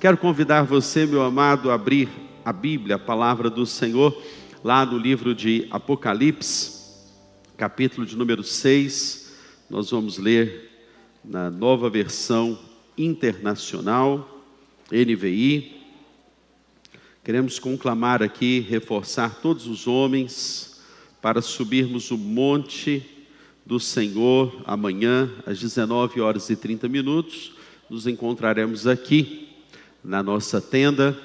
Quero convidar você, meu amado, a abrir a Bíblia, a palavra do Senhor, lá no livro de Apocalipse, capítulo de número 6. Nós vamos ler na nova versão internacional, NVI. Queremos conclamar aqui, reforçar todos os homens para subirmos o monte do Senhor amanhã, às 19h30. Nos encontraremos aqui na nossa tenda,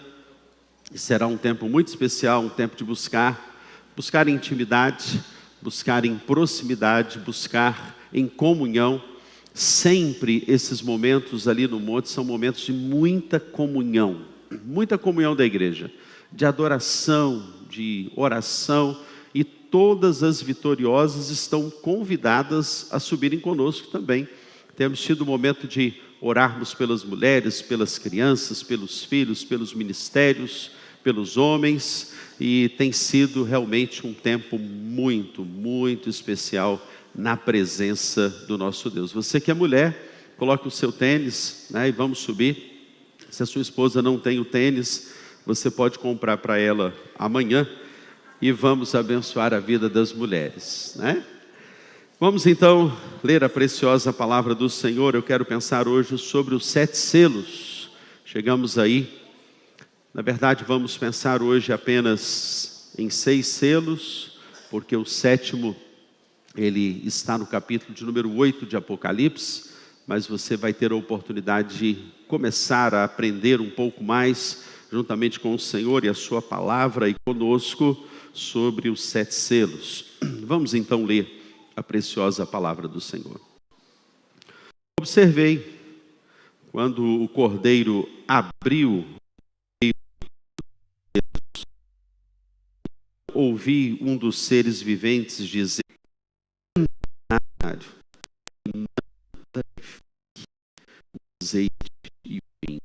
e será um tempo muito especial, um tempo de buscar intimidade, buscar em proximidade, buscar em comunhão. Sempre esses momentos ali no monte são momentos de muita comunhão da igreja, de adoração, de oração, e todas as vitoriosas estão convidadas a subirem conosco também. Temos tido o momento de orarmos pelas mulheres, pelas crianças, pelos filhos, pelos ministérios, pelos homens, e tem sido realmente um tempo muito, muito especial na presença do nosso Deus. Você que é mulher, coloque o seu tênis, né, e vamos subir. Se a sua esposa não tem o tênis, você pode comprar para ela amanhã, e vamos abençoar a vida das mulheres, né? Vamos então ler a preciosa palavra do Senhor. Eu quero pensar hoje sobre os 7 selos. Chegamos aí. Na verdade, vamos pensar hoje apenas em 6 selos, porque o 7º, ele está no capítulo de número 8 de Apocalipse, mas você vai ter a oportunidade de começar a aprender um pouco mais, juntamente com o Senhor e a sua palavra e conosco, sobre os 7 selos. Vamos então ler a preciosa palavra do Senhor. Observei, quando o cordeiro abriu, ouvi um dos seres viventes dizer: azeite e vinho.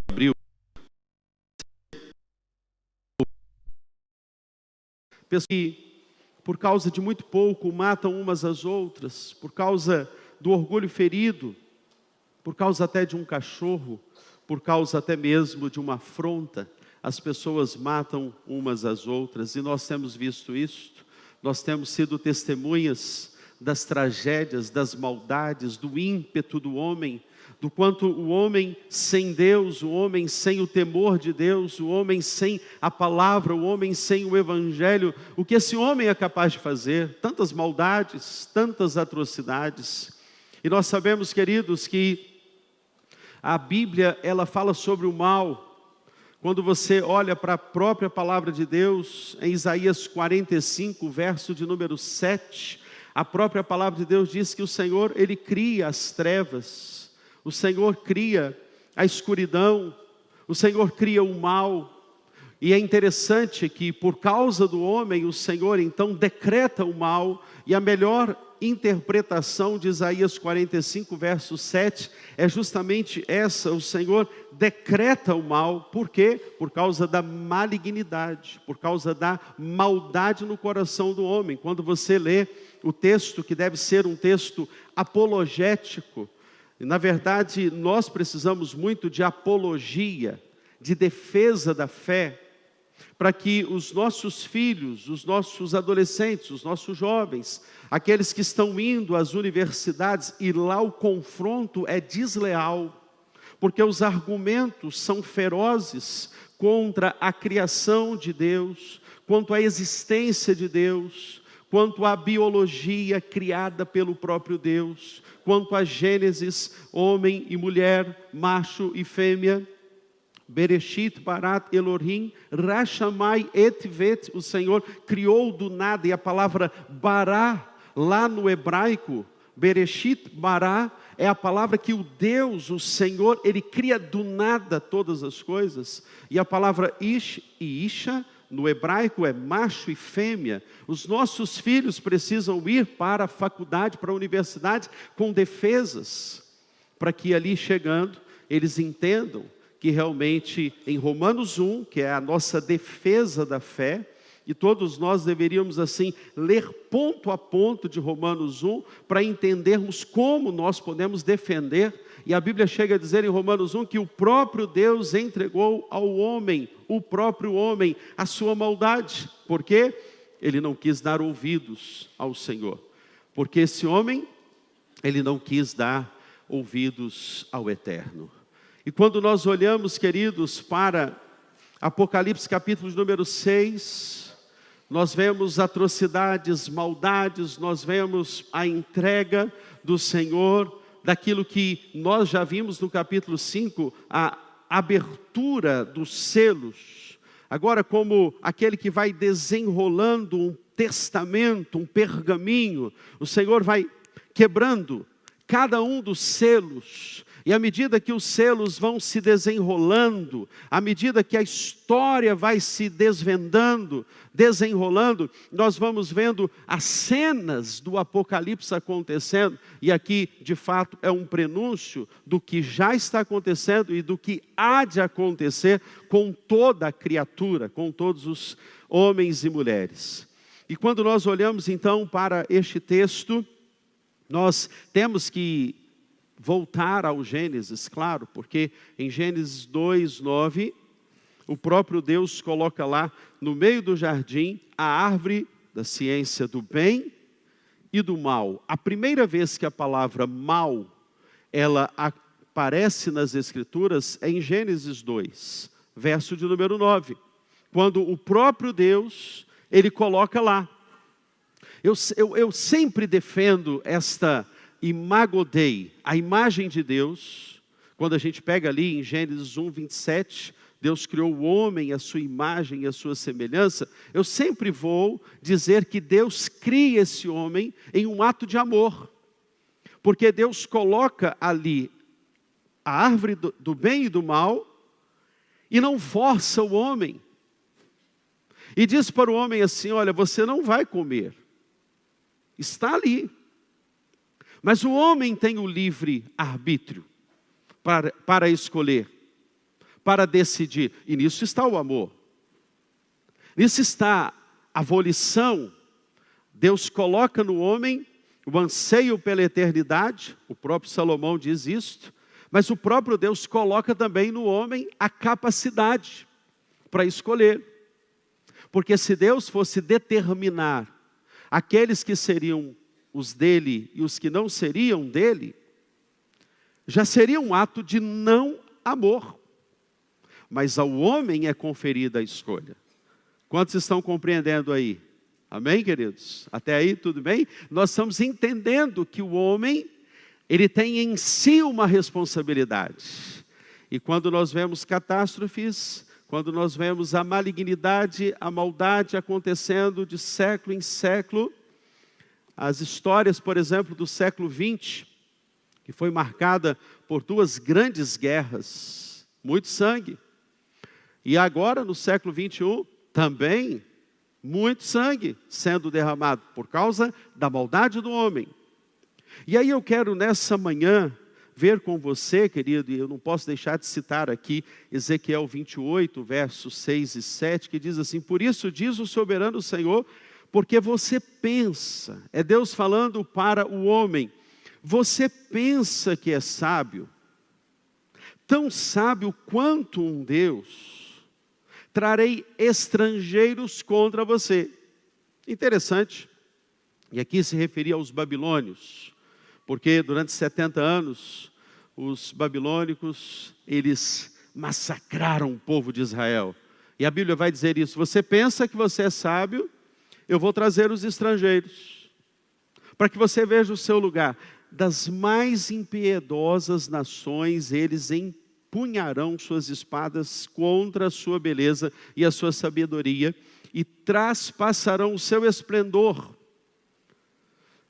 Abriu. Penso que por causa de muito pouco matam umas às outras, por causa do orgulho ferido, por causa até de um cachorro, por causa até mesmo de uma afronta, as pessoas matam umas às outras, e nós temos visto isto. Nós temos sido testemunhas das tragédias, das maldades, do ímpeto do homem, do quanto o homem sem Deus, o homem sem o temor de Deus, o homem sem a palavra, o homem sem o evangelho, o que esse homem é capaz de fazer, tantas maldades, tantas atrocidades. E nós sabemos, queridos, que a Bíblia, ela fala sobre o mal. Quando você olha para a própria palavra de Deus, em Isaías 45, verso de número 7, a própria palavra de Deus diz que o Senhor, Ele cria as trevas, o Senhor cria a escuridão, o Senhor cria o mal. E é interessante que por causa do homem, o Senhor então decreta o mal, e a melhor interpretação de Isaías 45, verso 7, é justamente essa: o Senhor decreta o mal. Por quê? Por causa da malignidade, por causa da maldade no coração do homem. Quando você lê o texto, que deve ser um texto apologético, e na verdade nós precisamos muito de apologia, de defesa da fé, para que os nossos filhos, os nossos adolescentes, os nossos jovens, aqueles que estão indo às universidades, e lá o confronto é desleal, porque os argumentos são ferozes contra a criação de Deus, quanto à existência de Deus, quanto à biologia criada pelo próprio Deus, quanto a Gênesis, homem e mulher, macho e fêmea. Bereshit barat Elohim Rashamai et vet, o Senhor criou do nada. E a palavra bará, lá no hebraico, Bereshit bará, é a palavra que o Deus, o Senhor, Ele cria do nada todas as coisas. E a palavra ish e isha, no hebraico, é macho e fêmea. Os nossos filhos precisam ir para a faculdade, para a universidade, com defesas, para que ali chegando, eles entendam que realmente em Romanos 1, que é a nossa defesa da fé, e todos nós deveríamos assim ler ponto a ponto de Romanos 1, para entendermos como nós podemos defender E a Bíblia chega a dizer em Romanos 1 que o próprio Deus entregou ao homem, o próprio homem, a sua maldade. Por quê? Ele não quis dar ouvidos ao Senhor. Porque esse homem, ele não quis dar ouvidos ao Eterno. E quando nós olhamos, queridos, para Apocalipse capítulo número 6, nós vemos atrocidades, maldades, nós vemos a entrega do Senhor, daquilo que nós já vimos no capítulo 5, a abertura dos selos. Agora, como aquele que vai desenrolando um testamento, um pergaminho, o Senhor vai quebrando cada um dos selos. E à medida que os selos vão se desenrolando, à medida que a história vai se desvendando, desenrolando, nós vamos vendo as cenas do Apocalipse acontecendo. E aqui, de fato, é um prenúncio do que já está acontecendo e do que há de acontecer com toda a criatura, com todos os homens e mulheres. E quando nós olhamos então para este texto, nós temos que voltar ao Gênesis, claro, porque em Gênesis 2:9, o próprio Deus coloca lá no meio do jardim a árvore da ciência do bem e do mal. A primeira vez que a palavra mal, ela aparece nas Escrituras é em Gênesis 2, verso de número 9, quando o próprio Deus, ele coloca lá. Eu sempre defendo esta Imago Dei, a imagem de Deus. Quando a gente pega ali em Gênesis 1:27, Deus criou o homem à sua imagem e à sua semelhança. Eu sempre vou dizer que Deus cria esse homem em um ato de amor, porque Deus coloca ali a árvore do bem e do mal e não força o homem. E diz para o homem assim: olha, você não vai comer, está ali. Mas o homem tem o livre arbítrio para escolher, para decidir. E nisso está o amor. Nisso está a volição. Deus coloca no homem o anseio pela eternidade. O próprio Salomão diz isto. Mas o próprio Deus coloca também no homem a capacidade para escolher. Porque se Deus fosse determinar aqueles que seriam os dele e os que não seriam dele, já seria um ato de não amor. Mas ao homem é conferida a escolha. Quantos estão compreendendo aí? Amém, queridos? Até aí tudo bem? Nós estamos entendendo que o homem, ele tem em si uma responsabilidade. E quando nós vemos catástrofes, quando nós vemos a malignidade, a maldade acontecendo de século em século, as histórias, por exemplo, do século XX, que foi marcada por 2 grandes guerras, muito sangue. E agora, no século XXI, também, muito sangue sendo derramado, por causa da maldade do homem. E aí eu quero, nessa manhã, ver com você, querido, e eu não posso deixar de citar aqui, Ezequiel 28, versos 6 e 7, que diz assim: por isso diz o soberano Senhor, porque você pensa, é Deus falando para o homem, você pensa que é sábio, tão sábio quanto um Deus, trarei estrangeiros contra você. Interessante, e aqui se referia aos babilônios, porque durante 70 anos, os babilônicos, eles massacraram o povo de Israel. E a Bíblia vai dizer isso: você pensa que você é sábio, eu vou trazer os estrangeiros, para que você veja o seu lugar. Das mais impiedosas nações, eles empunharão suas espadas contra a sua beleza e a sua sabedoria, e traspassarão o seu esplendor.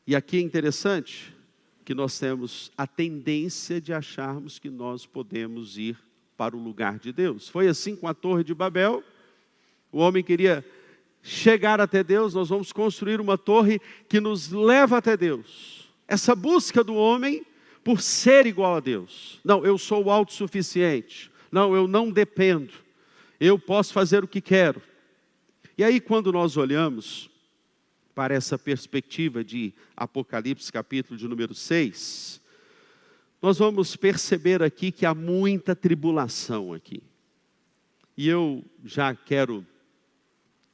E aqui é interessante que nós temos a tendência de acharmos que nós podemos ir para o lugar de Deus. Foi assim com a Torre de Babel. O homem queria chegar até Deus. Nós vamos construir uma torre que nos leva até Deus. Essa busca do homem por ser igual a Deus. Não, eu sou autossuficiente. Não, eu não dependo. Eu posso fazer o que quero. E aí, quando nós olhamos para essa perspectiva de Apocalipse, capítulo de número 6, nós vamos perceber aqui que há muita tribulação aqui. E eu já quero,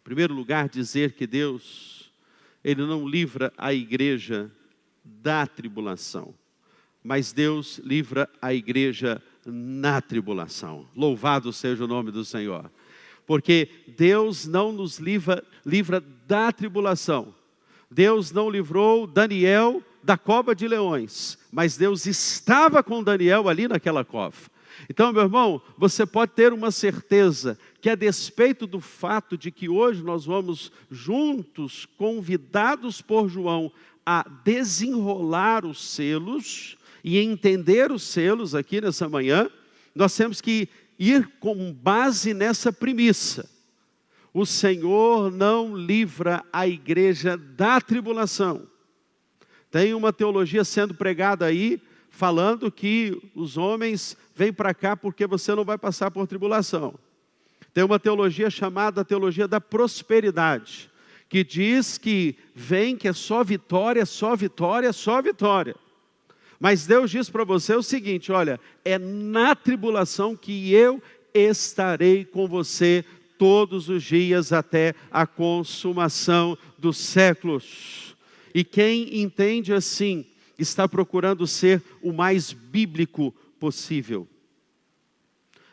em primeiro lugar, dizer que Deus, Ele não livra a igreja da tribulação, mas Deus livra a igreja na tribulação. Louvado seja o nome do Senhor. Porque Deus não nos livra da tribulação. Deus não livrou Daniel da cova de leões, mas Deus estava com Daniel ali naquela cova. Então, meu irmão, você pode ter uma certeza que a despeito do fato de que hoje nós vamos juntos, convidados por João, a desenrolar os selos e entender os selos aqui nessa manhã, nós temos que ir com base nessa premissa. O Senhor não livra a igreja da tribulação. Tem uma teologia sendo pregada aí, falando que os homens vêm para cá porque você não vai passar por tribulação. Tem uma teologia chamada teologia da prosperidade, que diz que vem que é só vitória, só vitória, só vitória. Mas Deus diz para você o seguinte, olha, é na tribulação que eu estarei com você todos os dias até a consumação dos séculos. E quem entende assim, está procurando ser o mais bíblico possível.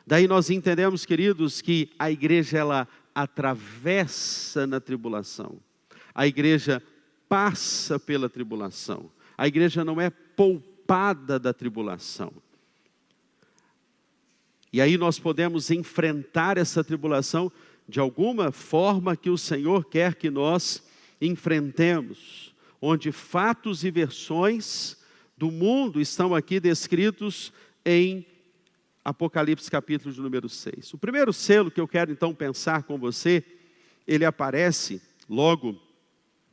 Daí nós entendemos, queridos, que a igreja ela atravessa na tribulação. A igreja passa pela tribulação. A igreja não é poupada da tribulação. E aí nós podemos enfrentar essa tribulação de alguma forma que o Senhor quer que nós enfrentemos, onde fatos e versões do mundo estão aqui descritos em Apocalipse capítulo de número 6. O primeiro selo que eu quero então pensar com você, ele aparece logo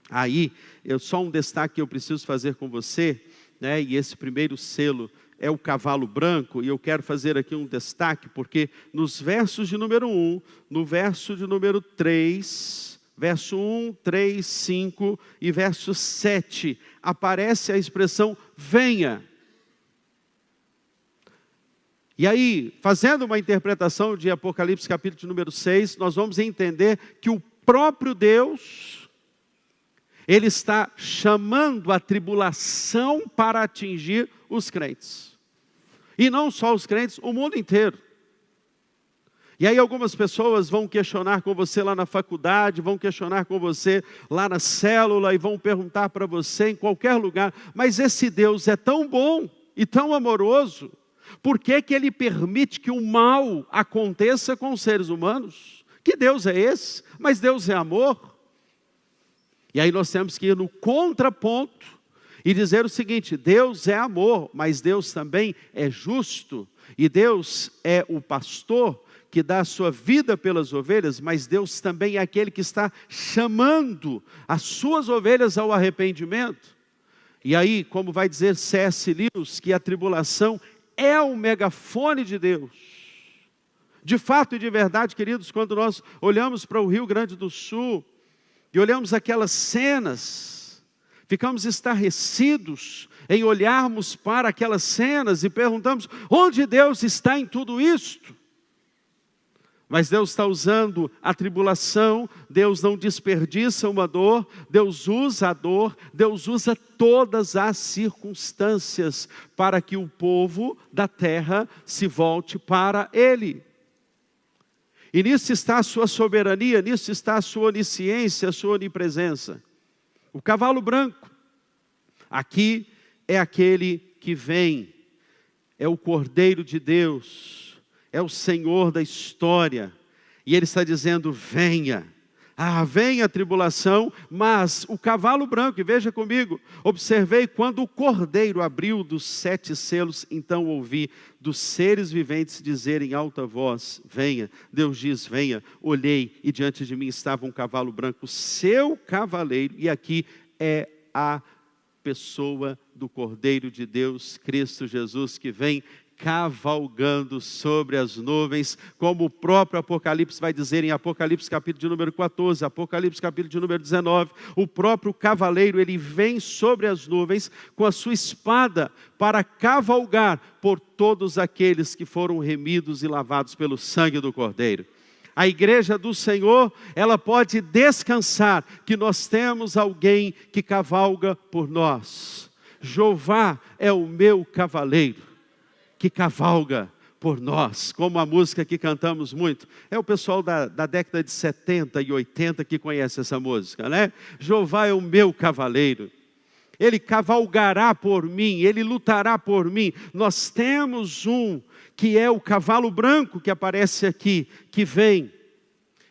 aí, só um destaque que eu preciso fazer com você, né? E esse primeiro selo é o cavalo branco, e eu quero fazer aqui um destaque, porque nos versos de número 1, no verso de número 3, verso 1, 3, 5 e verso 7, aparece a expressão venha. E aí, fazendo uma interpretação de Apocalipse capítulo de número 6, nós vamos entender que o próprio Deus, Ele está chamando a tribulação para atingir os crentes. E não só os crentes, o mundo inteiro. E aí algumas pessoas vão questionar com você lá na faculdade, vão questionar com você lá na célula, e vão perguntar para você em qualquer lugar, mas esse Deus é tão bom e tão amoroso, por que que Ele permite que o mal aconteça com os seres humanos? Que Deus é esse? Mas Deus é amor. E aí nós temos que ir no contraponto e dizer o seguinte, Deus é amor, mas Deus também é justo. E Deus é o pastor que dá a sua vida pelas ovelhas, mas Deus também é aquele que está chamando as suas ovelhas ao arrependimento. E aí, como vai dizer C.S. Lewis, que a tribulação é o megafone de Deus. De fato e de verdade, queridos, quando nós olhamos para o Rio Grande do Sul e olhamos aquelas cenas, ficamos estarrecidos em olharmos para aquelas cenas e perguntamos, onde Deus está em tudo isto? Mas Deus está usando a tribulação, Deus não desperdiça uma dor, Deus usa a dor, Deus usa todas as circunstâncias para que o povo da terra se volte para Ele. E nisso está a sua soberania, nisso está a sua onisciência, a sua onipresença. O cavalo branco, aqui é aquele que vem, é o Cordeiro de Deus, é o Senhor da história, e Ele está dizendo, venha, venha a tribulação, mas o cavalo branco, e veja comigo, observei quando o Cordeiro abriu dos 7 selos, então ouvi dos seres viventes dizerem em alta voz, venha, Deus diz, venha, olhei, e diante de mim estava um cavalo branco, seu cavaleiro, e aqui é a pessoa do Cordeiro de Deus, Cristo Jesus, que vem cavalgando sobre as nuvens, como o próprio Apocalipse vai dizer em Apocalipse capítulo de número 14, Apocalipse capítulo de número 19, o próprio cavaleiro, ele vem sobre as nuvens com a sua espada para cavalgar por todos aqueles que foram remidos e lavados pelo sangue do Cordeiro. A igreja do Senhor, ela pode descansar que nós temos alguém que cavalga por nós. Jeová é o meu cavaleiro, que cavalga por nós, como a música que cantamos muito. É o pessoal da década de 70 e 80 que conhece essa música, né? Jeová é o meu cavaleiro. Ele cavalgará por mim, ele lutará por mim. Nós temos um que é o cavalo branco que aparece aqui, que vem.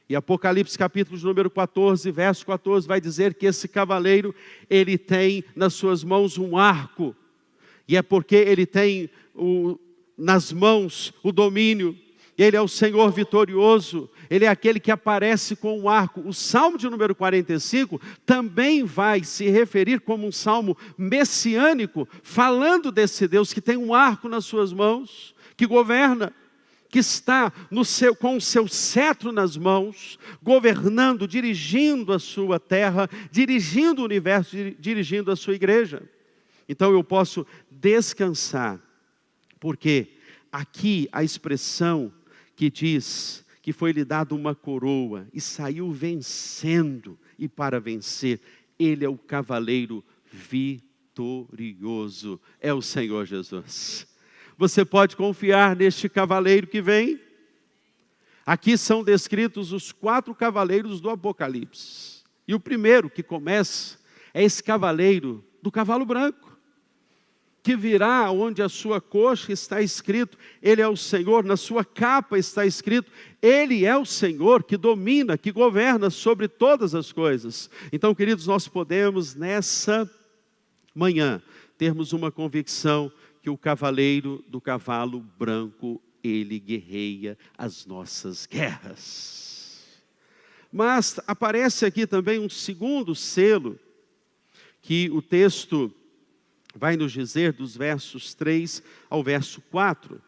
E Apocalipse capítulo de número 14, verso 14, vai dizer que esse cavaleiro, ele tem nas suas mãos um arco. E é porque ele tem nas mãos o domínio. Ele é o Senhor vitorioso. Ele é aquele que aparece com um arco. O Salmo de número 45 também vai se referir como um salmo messiânico, falando desse Deus que tem um arco nas suas mãos, que governa, que está com o seu cetro nas mãos, governando, dirigindo a sua terra, dirigindo o universo, dirigindo a sua igreja. Então eu posso descansar, porque aqui a expressão que diz que foi-lhe dada uma coroa e saiu vencendo, e para vencer, ele é o cavaleiro vitorioso, é o Senhor Jesus. Você pode confiar neste cavaleiro que vem? Aqui são descritos os 4 cavaleiros do Apocalipse. E o primeiro que começa é esse cavaleiro do cavalo branco, que virá onde a sua coxa está escrito, ele é o Senhor, na sua capa está escrito, ele é o Senhor que domina, que governa sobre todas as coisas. Então, queridos, nós podemos nessa manhã termos uma convicção que o cavaleiro do cavalo branco, ele guerreia as nossas guerras. Mas aparece aqui também um segundo selo, que o texto vai nos dizer dos versos 3 ao verso 4.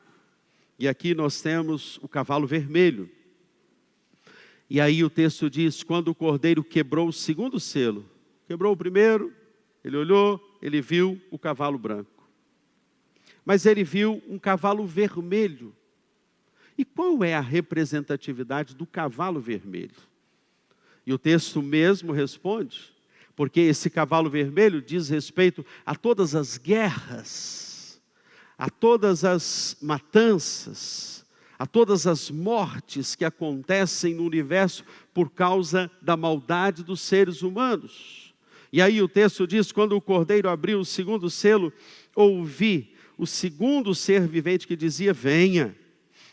E aqui nós temos o cavalo vermelho. E aí o texto diz, quando o cordeiro quebrou o segundo selo, quebrou o primeiro, ele olhou, ele viu o cavalo branco. Mas ele viu um cavalo vermelho. E qual é a representatividade do cavalo vermelho? E o texto mesmo responde, porque esse cavalo vermelho diz respeito a todas as guerras, a todas as matanças, a todas as mortes que acontecem no universo por causa da maldade dos seres humanos. E aí o texto diz, quando o cordeiro abriu o segundo selo, ouvi o segundo ser vivente que dizia, venha.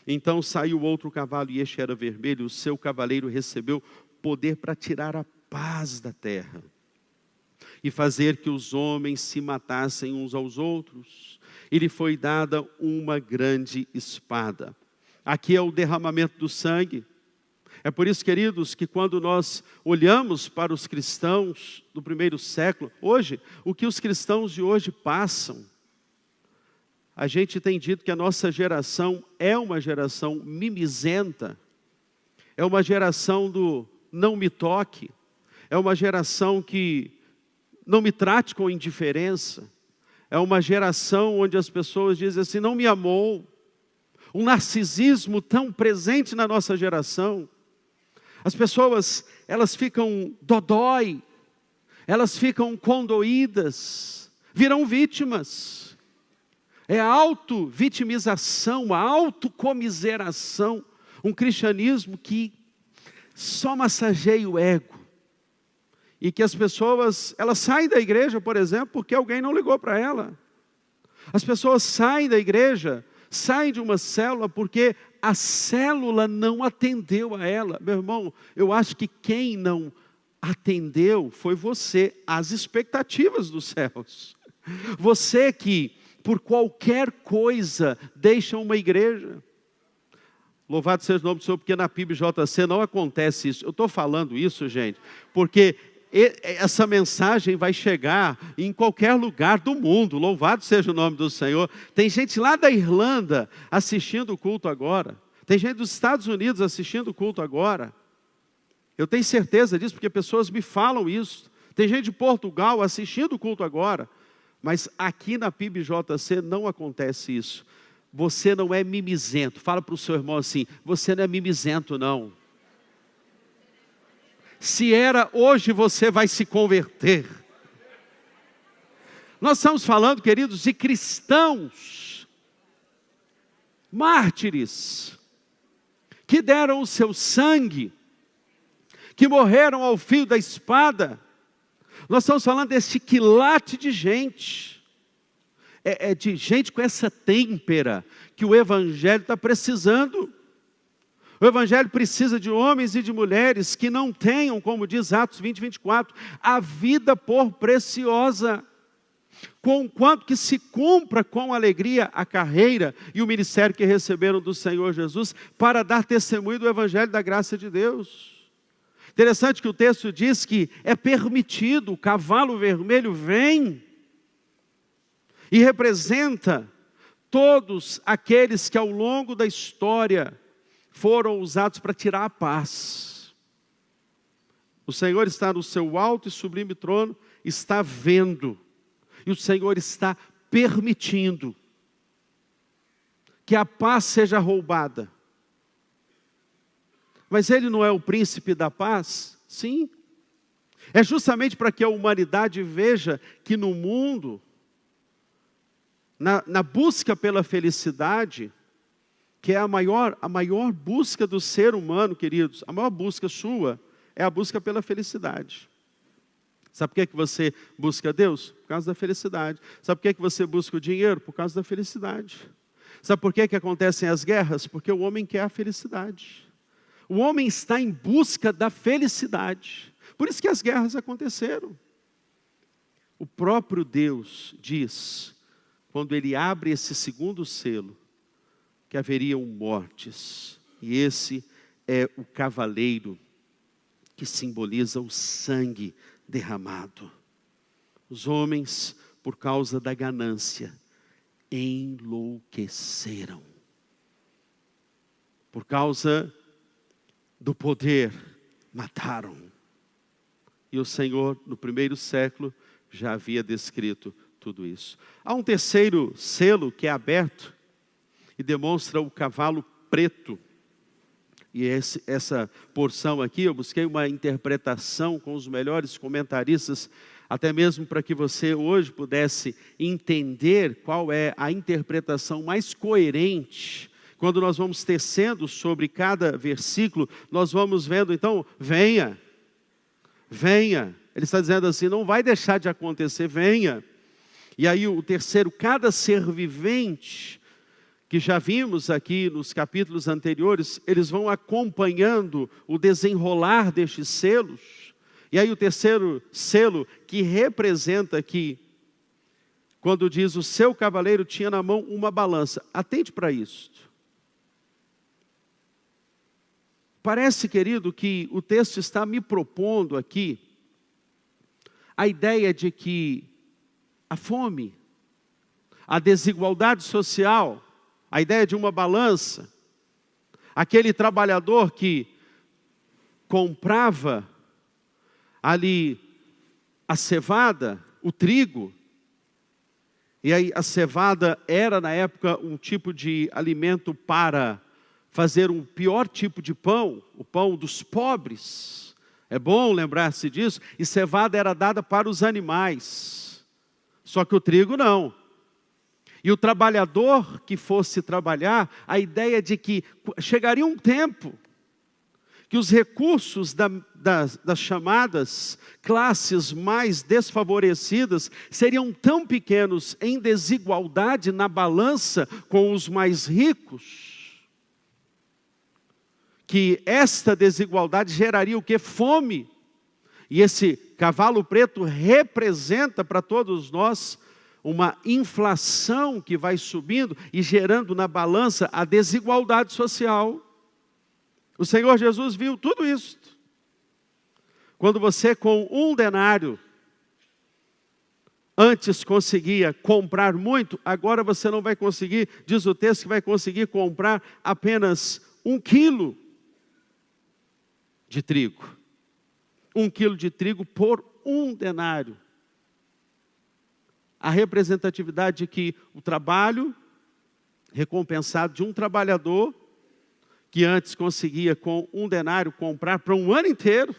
Então saiu outro cavalo, e este era vermelho, o seu cavaleiro recebeu poder para tirar a paz da terra, e fazer que os homens se matassem uns aos outros. E lhe foi dada uma grande espada. Aqui é o derramamento do sangue. É por isso, queridos, que quando nós olhamos para os cristãos do primeiro século, hoje, o que os cristãos de hoje passam, a gente tem dito que a nossa geração é uma geração mimizenta, é uma geração do não me toque, é uma geração que não me trate com indiferença, é uma geração onde as pessoas dizem assim, não me amou, um narcisismo tão presente na nossa geração. As pessoas, elas ficam dodói, elas ficam condoídas, viram vítimas. É a auto-vitimização, a autocomiseração, um cristianismo que só massageia o ego. E que as pessoas, elas saem da igreja, por exemplo, porque alguém não ligou para ela. As pessoas saem da igreja, saem de uma célula porque a célula não atendeu a ela. Meu irmão, eu acho que quem não atendeu foi você, às expectativas dos céus. Você que, por qualquer coisa, deixa uma igreja. Louvado seja o nome do Senhor, porque na PIBJC não acontece isso. Eu estou falando isso, gente, porque essa mensagem vai chegar em qualquer lugar do mundo, louvado seja o nome do Senhor. Tem gente lá da Irlanda assistindo o culto agora, tem gente dos Estados Unidos assistindo o culto agora. Eu tenho certeza disso, porque pessoas me falam isso. Tem gente de Portugal assistindo o culto agora, mas aqui na PIBJC não acontece isso. Você não é mimizento. Fala para o seu irmão assim: você não é mimizento, não. Se era, hoje você vai se converter. Nós estamos falando, queridos, de cristãos, mártires, que deram o seu sangue, que morreram ao fio da espada. Nós estamos falando desse quilate de gente. É de gente com essa têmpera que o Evangelho está precisando. O Evangelho precisa de homens e de mulheres que não tenham, como diz Atos 20, 24, a vida por preciosa, conquanto que se cumpra com alegria a carreira e o ministério que receberam do Senhor Jesus, para dar testemunho do Evangelho da graça de Deus. Interessante que o texto diz que é permitido, o cavalo vermelho vem e representa todos aqueles que ao longo da história foram usados para tirar a paz. O Senhor está no seu alto e sublime trono, está vendo, e o Senhor está permitindo que a paz seja roubada. Mas Ele não é o príncipe da paz? Sim. É justamente para que a humanidade veja que no mundo, na busca pela felicidade, que é a maior busca do ser humano, queridos, a maior busca sua é a busca pela felicidade. Sabe por que você busca Deus? Por causa da felicidade. Sabe por que você busca o dinheiro? Por causa da felicidade. Sabe por que acontecem as guerras? Porque o homem quer a felicidade. O homem está em busca da felicidade. Por isso que as guerras aconteceram. O próprio Deus diz, quando Ele abre esse segundo selo, que haveriam mortes. E esse é o cavaleiro que simboliza o sangue derramado. Os homens, por causa da ganância, enlouqueceram. Por causa do poder, mataram. E o Senhor, no primeiro século, já havia descrito tudo isso. Há um terceiro selo que é aberto e demonstra o cavalo preto. E essa porção aqui, eu busquei uma interpretação com os melhores comentaristas, até mesmo para que você hoje pudesse entender qual é a interpretação mais coerente. Quando nós vamos tecendo sobre cada versículo, nós vamos vendo, então, venha, venha. Ele está dizendo assim, não vai deixar de acontecer, venha. E aí o terceiro, cada ser vivente, que já vimos aqui nos capítulos anteriores, eles vão acompanhando o desenrolar destes selos. E aí o terceiro selo, que representa aqui, quando diz o seu cavaleiro tinha na mão uma balança. Atente para isto. Parece, querido, que o texto está me propondo aqui a ideia de que a fome, a desigualdade social, a ideia de uma balança, aquele trabalhador que comprava ali a cevada, o trigo, e aí a cevada era na época um tipo de alimento para fazer um pior tipo de pão, o pão dos pobres. É bom lembrar-se disso. E cevada era dada para os animais, só que o trigo não. E o trabalhador que fosse trabalhar, a ideia de que chegaria um tempo que os recursos das chamadas classes mais desfavorecidas seriam tão pequenos em desigualdade na balança com os mais ricos, que esta desigualdade geraria o que? Fome. E esse cavalo preto representa para todos nós uma inflação que vai subindo e gerando na balança a desigualdade social. O Senhor Jesus viu tudo isso. Quando você com 1 denário, antes conseguia comprar muito, agora você não vai conseguir, diz o texto, que vai conseguir comprar apenas 1 quilo de trigo. 1 quilo de trigo por 1 denário. A representatividade de que o trabalho recompensado de um trabalhador, que antes conseguia com 1 denário comprar para um ano inteiro,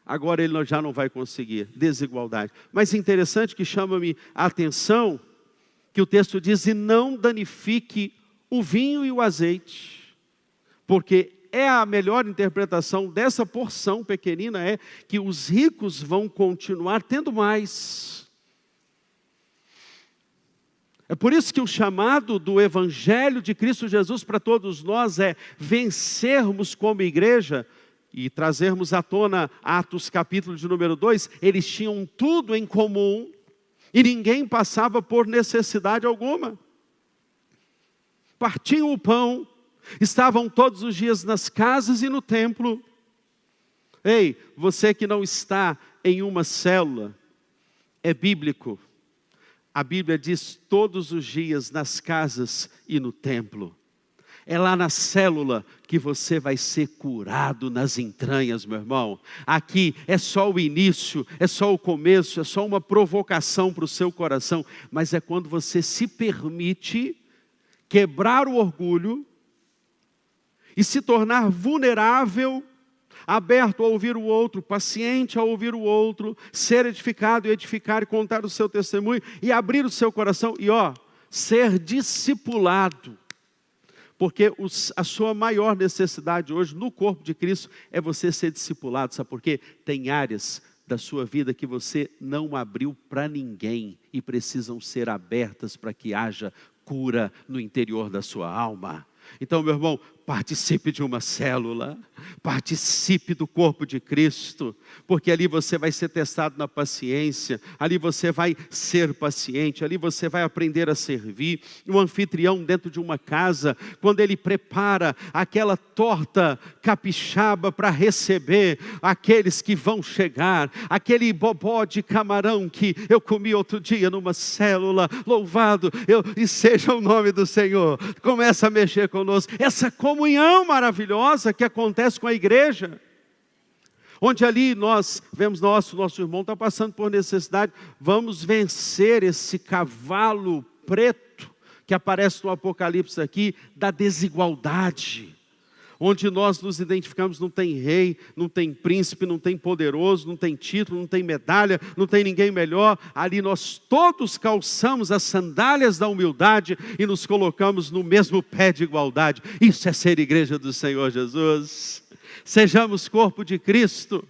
agora ele já não vai conseguir. Desigualdade. Mas interessante que chama-me a atenção, que o texto diz, e não danifique o vinho e o azeite, porque é a melhor interpretação dessa porção pequenina, é que os ricos vão continuar tendo mais. É por isso que o chamado do Evangelho de Cristo Jesus para todos nós é vencermos como igreja e trazermos à tona Atos capítulo de número 2, eles tinham tudo em comum e ninguém passava por necessidade alguma. Partiam o pão, estavam todos os dias nas casas e no templo. Ei, você que não está em uma célula, é bíblico. A Bíblia diz todos os dias nas casas e no templo. É lá na célula que você vai ser curado nas entranhas, meu irmão. Aqui é só o início, é só o começo, é só uma provocação para o seu coração. Mas é quando você se permite quebrar o orgulho e se tornar vulnerável, aberto a ouvir o outro, paciente a ouvir o outro, ser edificado e edificar e contar o seu testemunho e abrir o seu coração e ser discipulado. Porque a sua maior necessidade hoje no corpo de Cristo é você ser discipulado. Sabe por quê? Tem áreas da sua vida que você não abriu para ninguém e precisam ser abertas para que haja cura no interior da sua alma. Então, meu irmão, participe de uma célula, participe do corpo de Cristo, porque ali você vai ser testado na paciência, ali você vai ser paciente, ali você vai aprender a servir. Um anfitrião dentro de uma casa, quando ele prepara aquela torta capixaba para receber aqueles que vão chegar, aquele bobó de camarão que eu comi outro dia numa célula, louvado e seja o nome do Senhor, começa a mexer conosco, essa comunhão maravilhosa que acontece com a igreja, onde ali nós vemos, nosso irmão está passando por necessidade, vamos vencer esse cavalo preto, que aparece no Apocalipse aqui, da desigualdade, onde nós nos identificamos, não tem rei, não tem príncipe, não tem poderoso, não tem título, não tem medalha, não tem ninguém melhor. Ali nós todos calçamos as sandálias da humildade e nos colocamos no mesmo pé de igualdade. Isso é ser igreja do Senhor Jesus. Sejamos corpo de Cristo.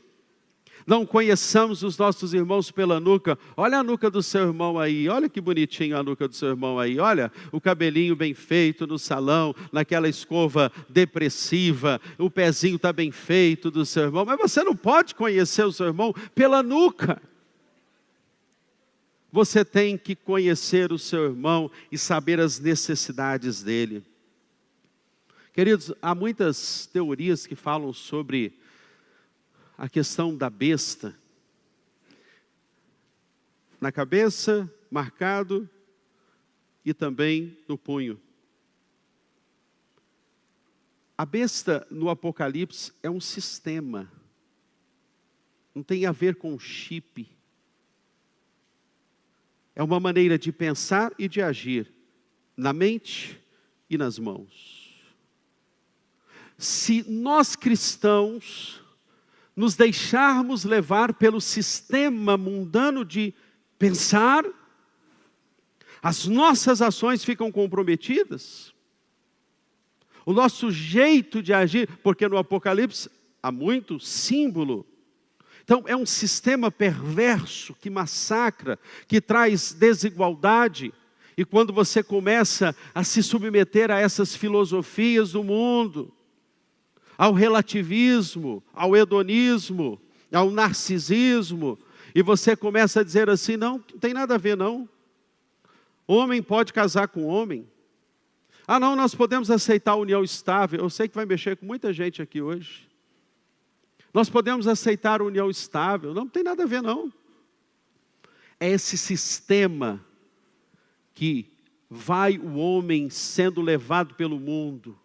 Não conheçamos os nossos irmãos pela nuca. Olha a nuca do seu irmão aí, olha que bonitinho a nuca do seu irmão aí. Olha o cabelinho bem feito no salão, naquela escova depressiva, o pezinho está bem feito do seu irmão. Mas você não pode conhecer o seu irmão pela nuca. Você tem que conhecer o seu irmão e saber as necessidades dele. Queridos, há muitas teorias que falam sobre a questão da besta, na cabeça, marcado, e também no punho. A besta no Apocalipse é um sistema, não tem a ver com chip, é uma maneira de pensar e de agir, na mente e nas mãos. Se nós cristãos nos deixarmos levar pelo sistema mundano de pensar, as nossas ações ficam comprometidas. O nosso jeito de agir, porque no Apocalipse há muito símbolo. Então é um sistema perverso que massacra, que traz desigualdade. E quando você começa a se submeter a essas filosofias do mundo, ao relativismo, ao hedonismo, ao narcisismo, e você começa a dizer assim, não tem nada a ver não, homem pode casar com homem, não, nós podemos aceitar a união estável, eu sei que vai mexer com muita gente aqui hoje, Nós podemos aceitar a união estável, não tem nada a ver não. É esse sistema que vai o homem sendo levado pelo mundo,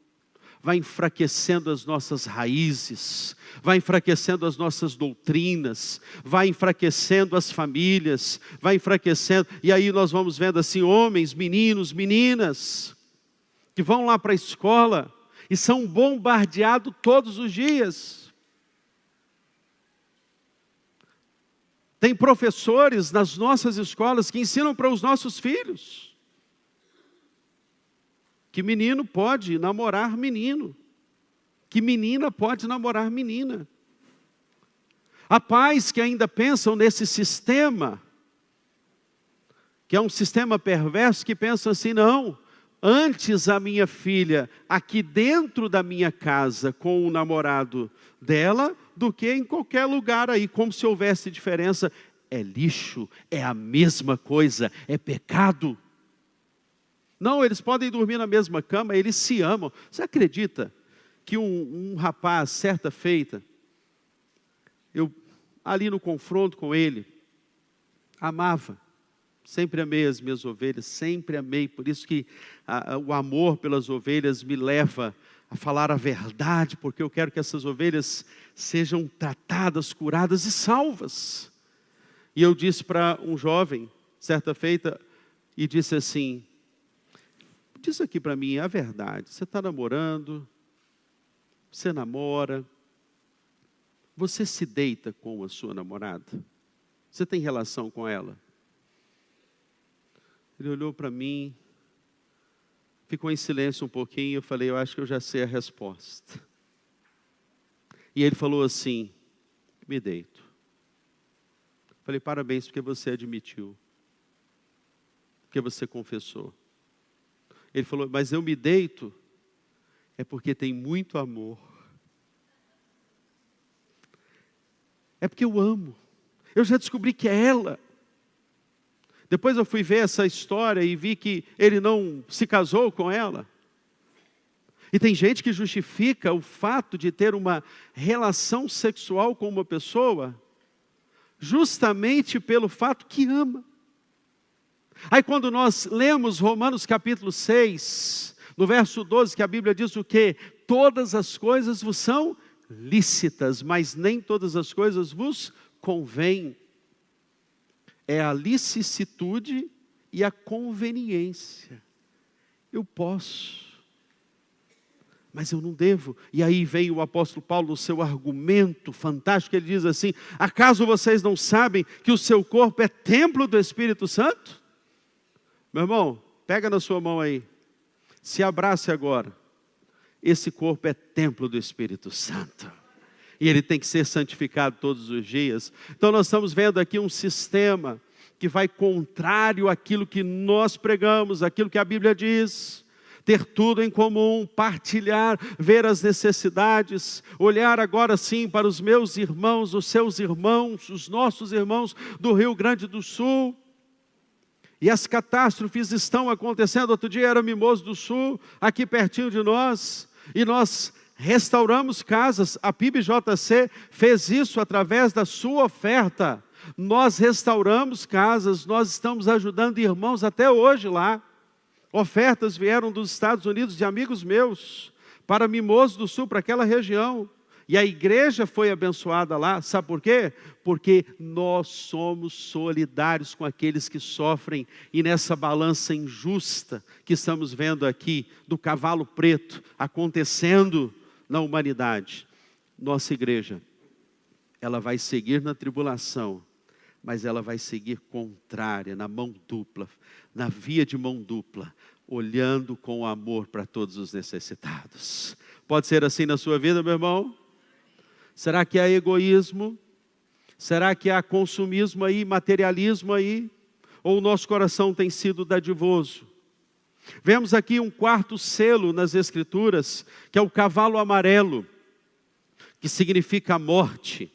vai enfraquecendo as nossas raízes, vai enfraquecendo as nossas doutrinas, vai enfraquecendo as famílias, vai enfraquecendo, e aí nós vamos vendo assim, homens, meninos, meninas, que vão lá para a escola, e são bombardeados todos os dias. Tem professores nas nossas escolas que ensinam para os nossos filhos que menino pode namorar menino, que menina pode namorar menina. Há pais que ainda pensam nesse sistema, que é um sistema perverso, que pensam assim, não, antes a minha filha aqui dentro da minha casa com o namorado dela, do que em qualquer lugar aí, como se houvesse diferença. É lixo, é a mesma coisa, é pecado. Não, eles podem dormir na mesma cama, eles se amam. Você acredita que um rapaz, certa feita, eu ali no confronto com ele, amava, sempre amei as minhas ovelhas, sempre amei, por isso que o amor pelas ovelhas me leva a falar a verdade, porque eu quero que essas ovelhas sejam tratadas, curadas e salvas. E eu disse para um jovem, certa feita, e disse assim, diz aqui para mim, é a verdade, você está namorando, você namora, você se deita com a sua namorada? Você tem relação com ela? Ele olhou para mim, ficou em silêncio um pouquinho, eu falei, eu acho que eu já sei a resposta. E ele falou assim, me deito. Falei, parabéns porque você admitiu, porque você confessou. Ele falou, mas eu me deito, é porque tem muito amor. É porque eu amo. Eu já descobri que é ela. Depois eu fui ver essa história e vi que ele não se casou com ela. E tem gente que justifica o fato de ter uma relação sexual com uma pessoa, justamente pelo fato que ama. Aí quando nós lemos Romanos capítulo 6, no verso 12, que a Bíblia diz o quê? Todas as coisas vos são lícitas, mas nem todas as coisas vos convêm. É a licitude e a conveniência. Eu posso, mas eu não devo. E aí vem o apóstolo Paulo no seu argumento fantástico, ele diz assim, acaso vocês não sabem que o seu corpo é templo do Espírito Santo? Meu irmão, pega na sua mão aí, se abrace agora. Esse corpo é templo do Espírito Santo. E ele tem que ser santificado todos os dias. Então nós estamos vendo aqui um sistema que vai contrário àquilo que nós pregamos, aquilo que a Bíblia diz. Ter tudo em comum, partilhar, ver as necessidades, olhar agora sim para os meus irmãos, os seus irmãos, os nossos irmãos do Rio Grande do Sul. E as catástrofes estão acontecendo. Outro dia era Mimoso do Sul, aqui pertinho de nós, e nós restauramos casas. A PIBJC fez isso através da sua oferta. Nós restauramos casas, nós estamos ajudando irmãos até hoje lá. Ofertas vieram dos Estados Unidos de amigos meus, para Mimoso do Sul, para aquela região. E a igreja foi abençoada lá, sabe por quê? Porque nós somos solidários com aqueles que sofrem, e nessa balança injusta que estamos vendo aqui, do cavalo preto acontecendo na humanidade, nossa igreja, ela vai seguir na tribulação, mas ela vai seguir contrária, na mão dupla, na via de mão dupla, olhando com amor para todos os necessitados. Pode ser assim na sua vida, meu irmão? Será que há egoísmo? Será que há consumismo aí, materialismo aí? Ou o nosso coração tem sido dadivoso? Vemos aqui um quarto selo nas Escrituras, que é o cavalo amarelo, que significa a morte.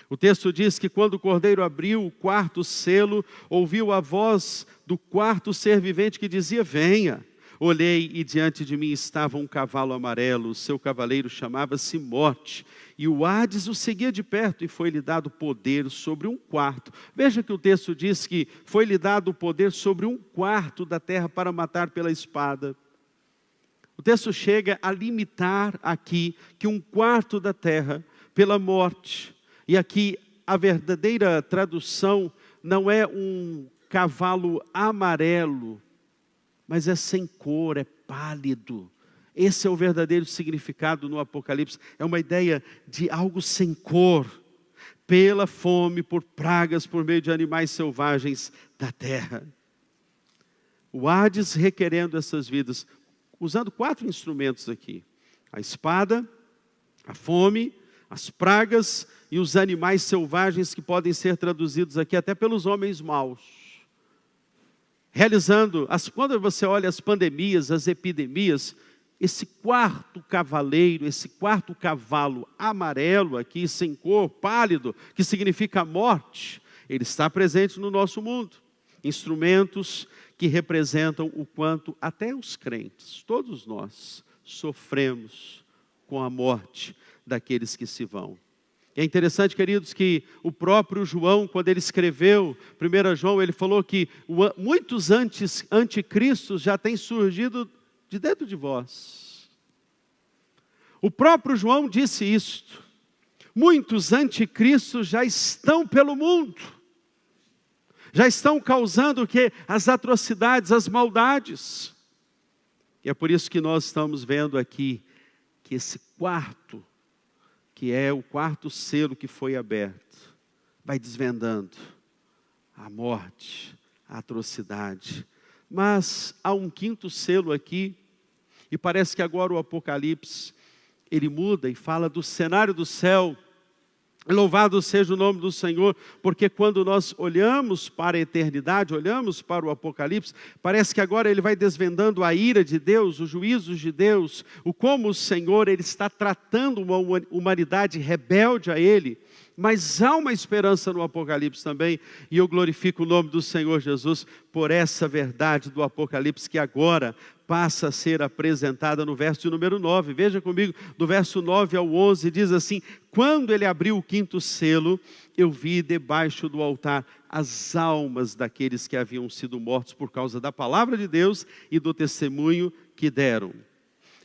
O texto diz que quando o cordeiro abriu o quarto selo, ouviu a voz do quarto ser vivente que dizia, venha. Olhei e diante de mim estava um cavalo amarelo, o seu cavaleiro chamava-se Morte, e o Hades o seguia de perto, e foi-lhe dado poder sobre um quarto. Veja que o texto diz que foi-lhe dado o poder sobre um quarto da terra para matar pela espada. O texto chega a limitar aqui que um quarto da terra pela morte. E aqui a verdadeira tradução não é um cavalo amarelo, mas é sem cor, é pálido. Esse é o verdadeiro significado no Apocalipse. É uma ideia de algo sem cor, pela fome, por pragas, por meio de animais selvagens da terra. O Hades requerendo essas vidas, usando 4 instrumentos aqui: a espada, a fome, as pragas e os animais selvagens, que podem ser traduzidos aqui até pelos homens maus. Realizando, quando você olha as pandemias, as epidemias, esse quarto cavaleiro, esse quarto cavalo amarelo aqui, sem cor, pálido, que significa a morte, ele está presente no nosso mundo. Instrumentos que representam o quanto até os crentes, todos nós, sofremos com a morte daqueles que se vão. É interessante, queridos, que o próprio João, quando ele escreveu 1 João, ele falou que muitos anticristos já têm surgido de dentro de vós. O próprio João disse isto. Muitos anticristos já estão pelo mundo. Já estão causando o quê? As atrocidades, as maldades. E é por isso que nós estamos vendo aqui que esse quarto, que é o quarto selo que foi aberto, vai desvendando a morte, a atrocidade. Mas há um 5º selo aqui, e parece que agora o Apocalipse, ele muda e fala do cenário do céu. Louvado seja o nome do Senhor, porque quando nós olhamos para a eternidade, olhamos para o Apocalipse, parece que agora ele vai desvendando a ira de Deus, os juízos de Deus, o como o Senhor ele está tratando uma humanidade rebelde a Ele. Mas há uma esperança no Apocalipse também, e eu glorifico o nome do Senhor Jesus por essa verdade do Apocalipse que agora passa a ser apresentada no verso de número 9. Veja comigo, do verso 9 ao 11, diz assim: quando ele abriu o 5º selo, eu vi debaixo do altar as almas daqueles que haviam sido mortos por causa da palavra de Deus e do testemunho que deram.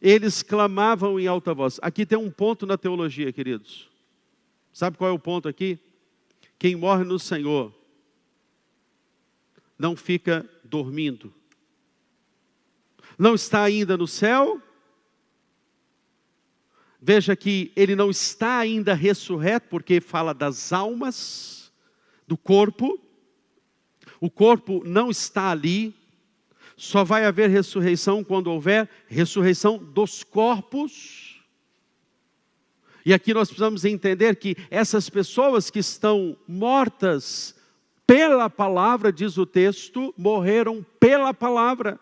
Eles clamavam em alta voz. Aqui tem um ponto na teologia, queridos. Sabe qual é o ponto aqui? Quem morre no Senhor não fica dormindo. Não está ainda no céu. Veja que ele não está ainda ressurreto, porque fala das almas, do corpo. O corpo não está ali. Só vai haver ressurreição quando houver ressurreição dos corpos. E aqui nós precisamos entender que essas pessoas que estão mortas pela palavra, diz o texto, morreram pela palavra.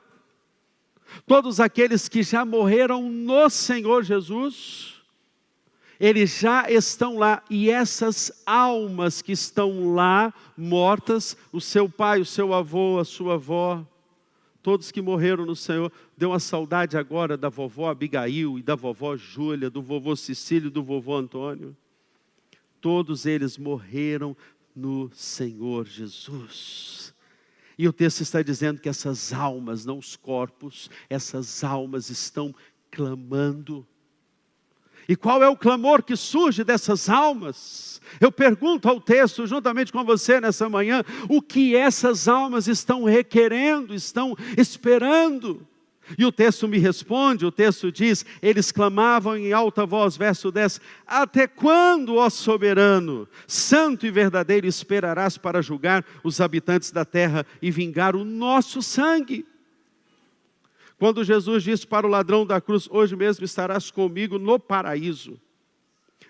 Todos aqueles que já morreram no Senhor Jesus, eles já estão lá. E essas almas que estão lá, mortas, o seu pai, o seu avô, a sua avó, todos que morreram no Senhor, deu uma saudade agora da vovó Abigail e da vovó Júlia, do vovô Cecílio e do vovô Antônio. Todos eles morreram no Senhor Jesus. E o texto está dizendo que essas almas, não os corpos, essas almas estão clamando. E qual é o clamor que surge dessas almas? Eu pergunto ao texto, juntamente com você nessa manhã, o que essas almas estão requerendo, estão esperando? E o texto me responde, o texto diz, eles clamavam em alta voz, verso 10, até quando, ó soberano, santo e verdadeiro, esperarás para julgar os habitantes da terra e vingar o nosso sangue? Quando Jesus disse para o ladrão da cruz, hoje mesmo estarás comigo no paraíso.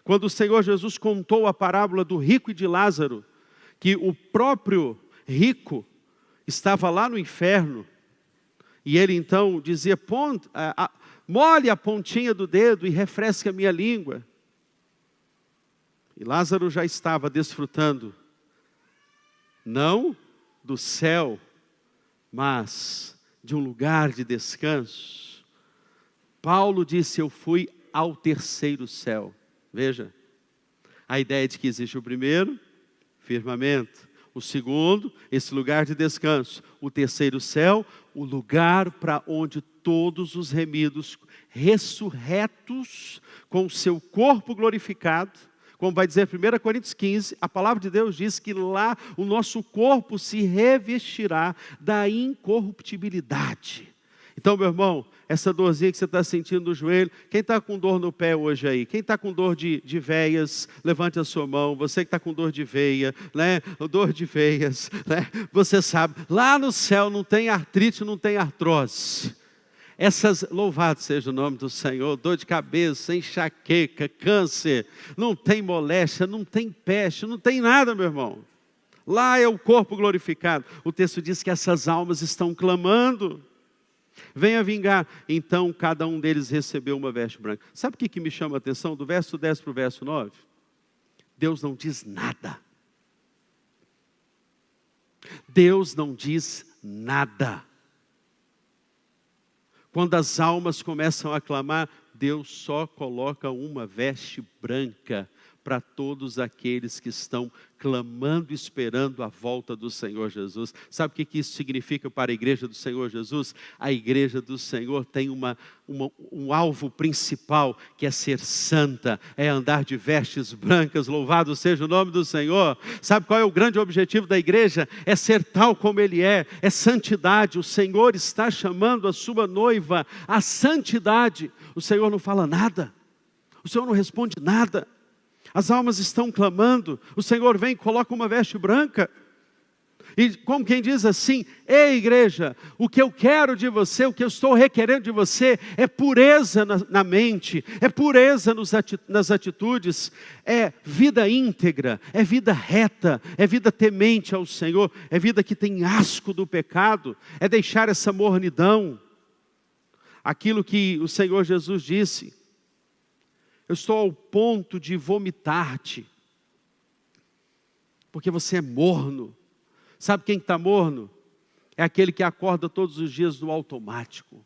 Quando o Senhor Jesus contou a parábola do rico e de Lázaro, que o próprio rico estava lá no inferno, e ele então dizia, molhe a pontinha do dedo e refresque a minha língua. E Lázaro já estava desfrutando, não do céu, mas de um lugar de descanso. Paulo disse, eu fui ao terceiro céu. Veja, a ideia de que existe o primeiro, firmamento. O segundo, esse lugar de descanso. O terceiro céu, o lugar para onde todos os remidos, ressurretos, com o seu corpo glorificado, como vai dizer 1 Coríntios 15, a palavra de Deus diz que lá o nosso corpo se revestirá da incorruptibilidade. Então, meu irmão, essa dorzinha que você está sentindo no joelho, quem está com dor no pé hoje aí? Quem está com dor de veias, levante a sua mão. Você que está com dor de veia, né? Dor de veias, né? Você sabe, lá no céu não tem artrite, não tem artrose. Louvado seja o nome do Senhor, dor de cabeça, enxaqueca, câncer, não tem moléstia, não tem peste, não tem nada, meu irmão. Lá é o corpo glorificado. O texto diz que essas almas estão clamando. Venha vingar. Então cada um deles recebeu uma veste branca. Sabe o que me chama a atenção? Do verso 10 para o verso 9. Deus não diz nada. Deus não diz nada. Quando as almas começam a clamar, Deus só coloca uma veste branca para todos aqueles que estão clamando, esperando a volta do Senhor Jesus. Sabe o que isso significa para a igreja do Senhor Jesus? A igreja do Senhor tem um alvo principal, que é ser santa, é andar de vestes brancas, louvado seja o nome do Senhor. Sabe qual é o grande objetivo da igreja? É ser tal como Ele é santidade. O Senhor está chamando a sua noiva à santidade. O Senhor não fala nada, o Senhor não responde nada. As almas estão clamando, o Senhor vem e coloca uma veste branca. E como quem diz assim, ei igreja, o que eu quero de você, o que eu estou requerendo de você, é pureza na mente, é pureza nas atitudes, é vida íntegra, é vida reta, é vida temente ao Senhor, é vida que tem asco do pecado, é deixar essa mornidão. Aquilo que o Senhor Jesus disse, eu estou ao ponto de vomitar-te, porque você é morno. Sabe quem está morno? É aquele que acorda todos os dias no automático.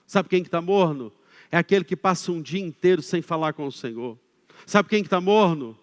Sabe quem está morno? É aquele que passa um dia inteiro sem falar com o Senhor. Sabe quem está morno?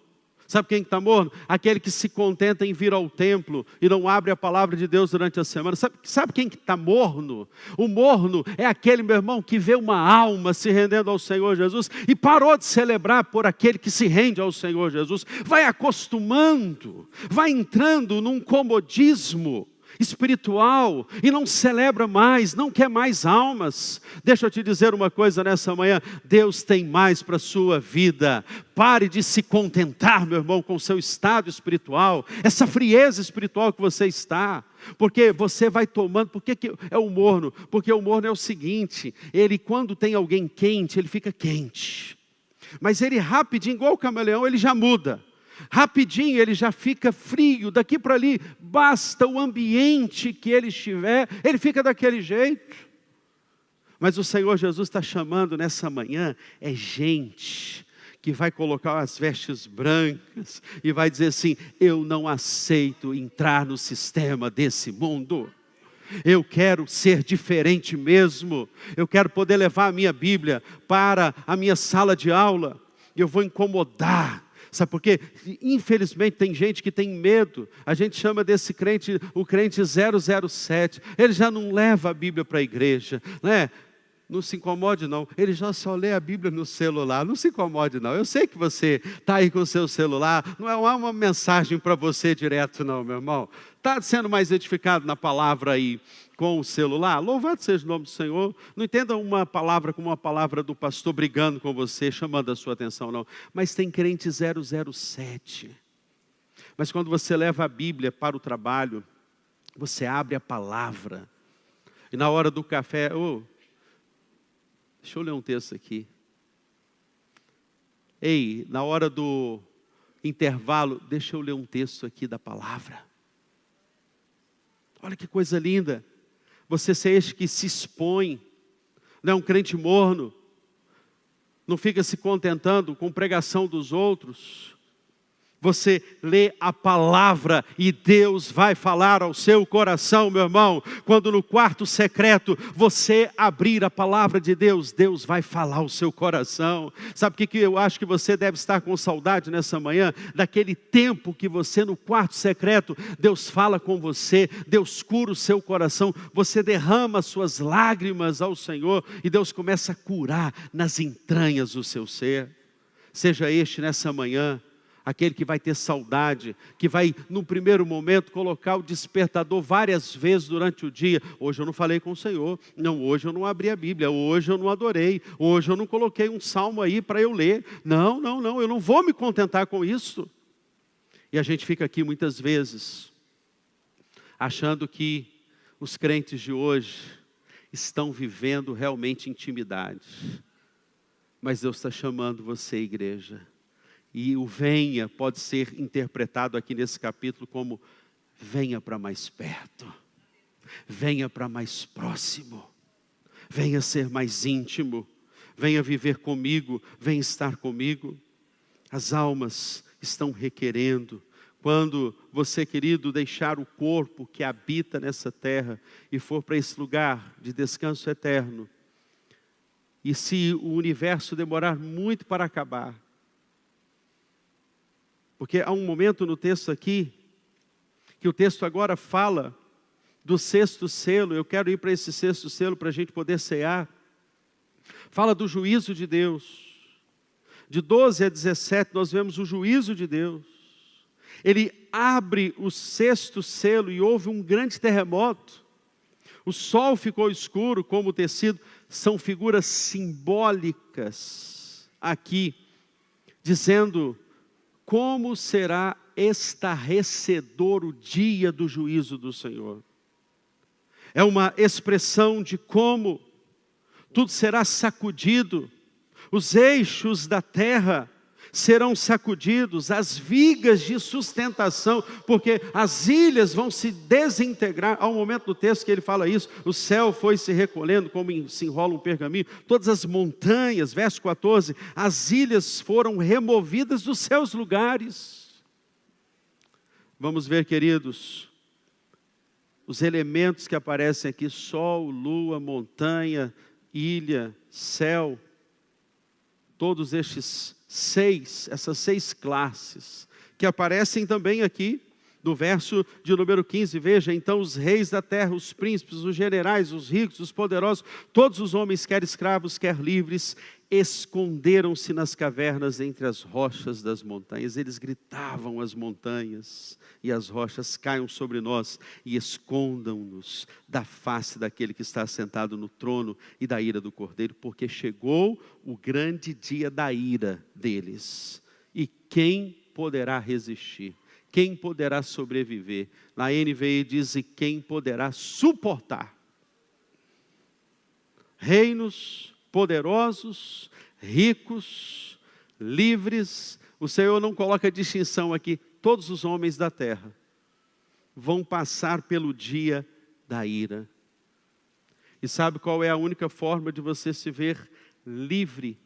Sabe quem está morno? Aquele que se contenta em vir ao templo e não abre a palavra de Deus durante a semana. Sabe quem está morno? O morno é aquele, meu irmão, que vê uma alma se rendendo ao Senhor Jesus e parou de celebrar por aquele que se rende ao Senhor Jesus. Vai acostumando, vai entrando num comodismo espiritual e não celebra mais, não quer mais almas. Deixa eu te dizer uma coisa nessa manhã, Deus tem mais para a sua vida. Pare de se contentar, meu irmão, com o seu estado espiritual, essa frieza espiritual que você está, porque você vai tomando. Por que é o morno? Porque o morno é o seguinte, ele quando tem alguém quente, ele fica quente, mas ele rapidinho, igual o camaleão, ele já muda. Rapidinho ele já fica frio, daqui para ali, basta o ambiente que ele estiver, ele fica daquele jeito. Mas o Senhor Jesus está chamando nessa manhã, é gente que vai colocar as vestes brancas e vai dizer assim, eu não aceito entrar no sistema desse mundo. Eu quero ser diferente mesmo, eu quero poder levar a minha Bíblia para a minha sala de aula, eu vou incomodar. Sabe por quê? Infelizmente tem gente que tem medo. A gente chama desse crente, o crente 007. Ele já não leva a Bíblia para a igreja, né? Não se incomode não, ele já só lê a Bíblia no celular. Não se incomode não, eu sei que você está aí com o seu celular. Não é uma mensagem para você direto não, meu irmão. Está sendo mais edificado na palavra aí com o celular? Louvado seja o nome do Senhor. Não entenda uma palavra como uma palavra do pastor brigando com você, chamando a sua atenção não. Mas tem crente 007. Mas quando você leva a Bíblia para o trabalho, você abre a palavra. E na hora do café, deixa eu ler um texto aqui. Ei, na hora do intervalo, deixa eu ler um texto aqui da palavra. Olha que coisa linda. Você ser este que se expõe, não é um crente morno, não fica se contentando com pregação dos outros. Você lê a palavra e Deus vai falar ao seu coração, meu irmão. Quando no quarto secreto você abrir a palavra de Deus, Deus vai falar ao seu coração. Sabe o que eu acho que você deve estar com saudade nessa manhã? Daquele tempo que você no quarto secreto, Deus fala com você, Deus cura o seu coração, você derrama as suas lágrimas ao Senhor e Deus começa a curar nas entranhas do seu ser. Seja este nessa manhã aquele que vai ter saudade, que vai, num primeiro momento, colocar o despertador várias vezes durante o dia. Hoje eu não falei com o Senhor, não, hoje eu não abri a Bíblia, hoje eu não adorei, hoje eu não coloquei um salmo aí para eu ler. Não, eu não vou me contentar com isso. E a gente fica aqui muitas vezes, achando que os crentes de hoje estão vivendo realmente intimidade. Mas Deus está chamando você, igreja. E o venha pode ser interpretado aqui nesse capítulo como venha para mais perto, venha para mais próximo, venha ser mais íntimo, venha viver comigo, venha estar comigo. As almas estão requerendo. Quando você, querido, deixar o corpo que habita nessa terra e for para esse lugar de descanso eterno, e se o universo demorar muito para acabar, porque há um momento no texto aqui, que o texto agora fala do sexto selo. Eu quero ir para esse sexto selo para a gente poder cear. Fala do juízo de Deus. De 12 a 17 nós vemos o juízo de Deus. Ele abre o sexto selo e houve um grande terremoto. O sol ficou escuro como o tecido. São figuras simbólicas aqui, dizendo como será estarrecedor o dia do juízo do Senhor. É uma expressão de como tudo será sacudido, os eixos da terra serão sacudidos, as vigas de sustentação, porque as ilhas vão se desintegrar. Há um momento do texto que ele fala isso, o céu foi se recolhendo como se enrola um pergaminho, todas as montanhas, verso 14, as ilhas foram removidas dos seus lugares. Vamos ver, queridos, os elementos que aparecem aqui: sol, lua, montanha, ilha, céu, todos essas seis classes, que aparecem também aqui, no verso de número 15, veja, então os reis da terra, os príncipes, os generais, os ricos, os poderosos, todos os homens, quer escravos, quer livres, esconderam-se nas cavernas entre as rochas das montanhas. Eles gritavam às montanhas e as rochas: caiam sobre nós e escondam-nos da face daquele que está sentado no trono e da ira do Cordeiro, porque chegou o grande dia da ira deles. E quem poderá resistir? Quem poderá sobreviver? Na NVI diz: e quem poderá suportar? Reinos poderosos, ricos, livres. O Senhor não coloca distinção aqui. Todos os homens da terra vão passar pelo dia da ira. E sabe qual é a única forma de você se ver livre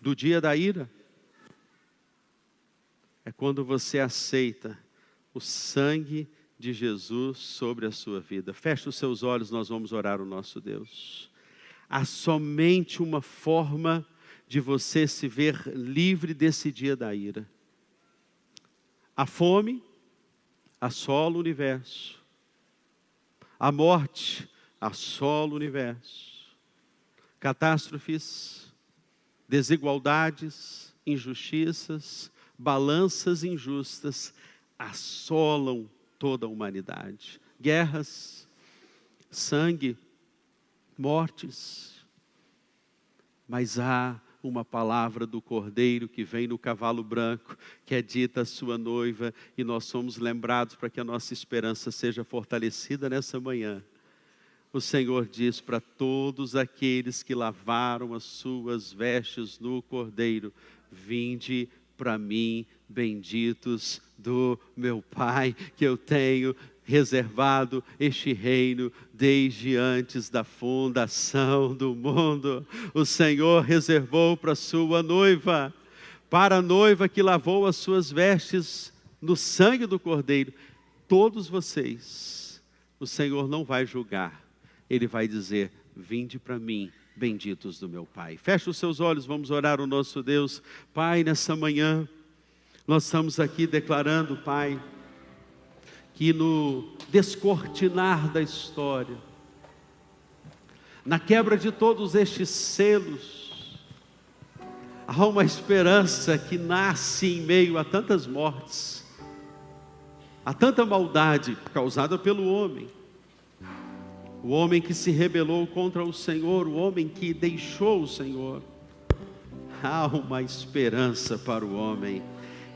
do dia da ira? É quando você aceita o sangue de Jesus sobre a sua vida. Feche os seus olhos, nós vamos orar ao nosso Deus. Há somente uma forma de você se ver livre desse dia da ira. A fome assola o universo. A morte assola o universo. Catástrofes, desigualdades, injustiças, balanças injustas assolam toda a humanidade. Guerras, sangue, mortes. Mas há uma palavra do Cordeiro que vem no cavalo branco, que é dita à sua noiva, e nós somos lembrados para que a nossa esperança seja fortalecida nessa manhã. O Senhor diz para todos aqueles que lavaram as suas vestes no Cordeiro: vinde para mim, benditos do meu Pai, que eu tenho reservado este reino desde antes da fundação do mundo. O Senhor reservou para sua noiva, para a noiva que lavou as suas vestes no sangue do Cordeiro. Todos vocês, o Senhor não vai julgar, Ele vai dizer: vinde para mim, benditos do meu Pai. Feche os seus olhos, vamos orar ao nosso Deus. Pai, nessa manhã, nós estamos aqui declarando, Pai, que no descortinar da história, na quebra de todos estes selos, há uma esperança que nasce em meio a tantas mortes, a tanta maldade causada pelo homem. O homem que se rebelou contra o Senhor, o homem que deixou o Senhor. Há uma esperança para o homem,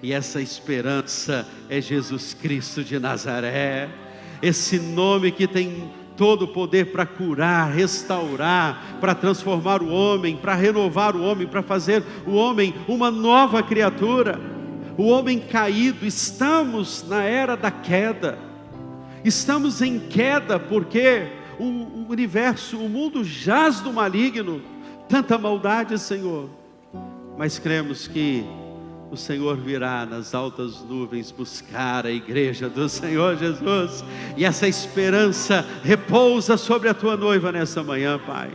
e essa esperança é Jesus Cristo de Nazaré, esse nome que tem todo o poder para curar, restaurar, para transformar o homem, para renovar o homem, para fazer o homem uma nova criatura. O homem caído, estamos na era da queda, estamos em queda porque o universo, o mundo jaz do maligno, tanta maldade, Senhor, mas cremos que o Senhor virá nas altas nuvens buscar a igreja do Senhor Jesus, e essa esperança repousa sobre a tua noiva nessa manhã, Pai.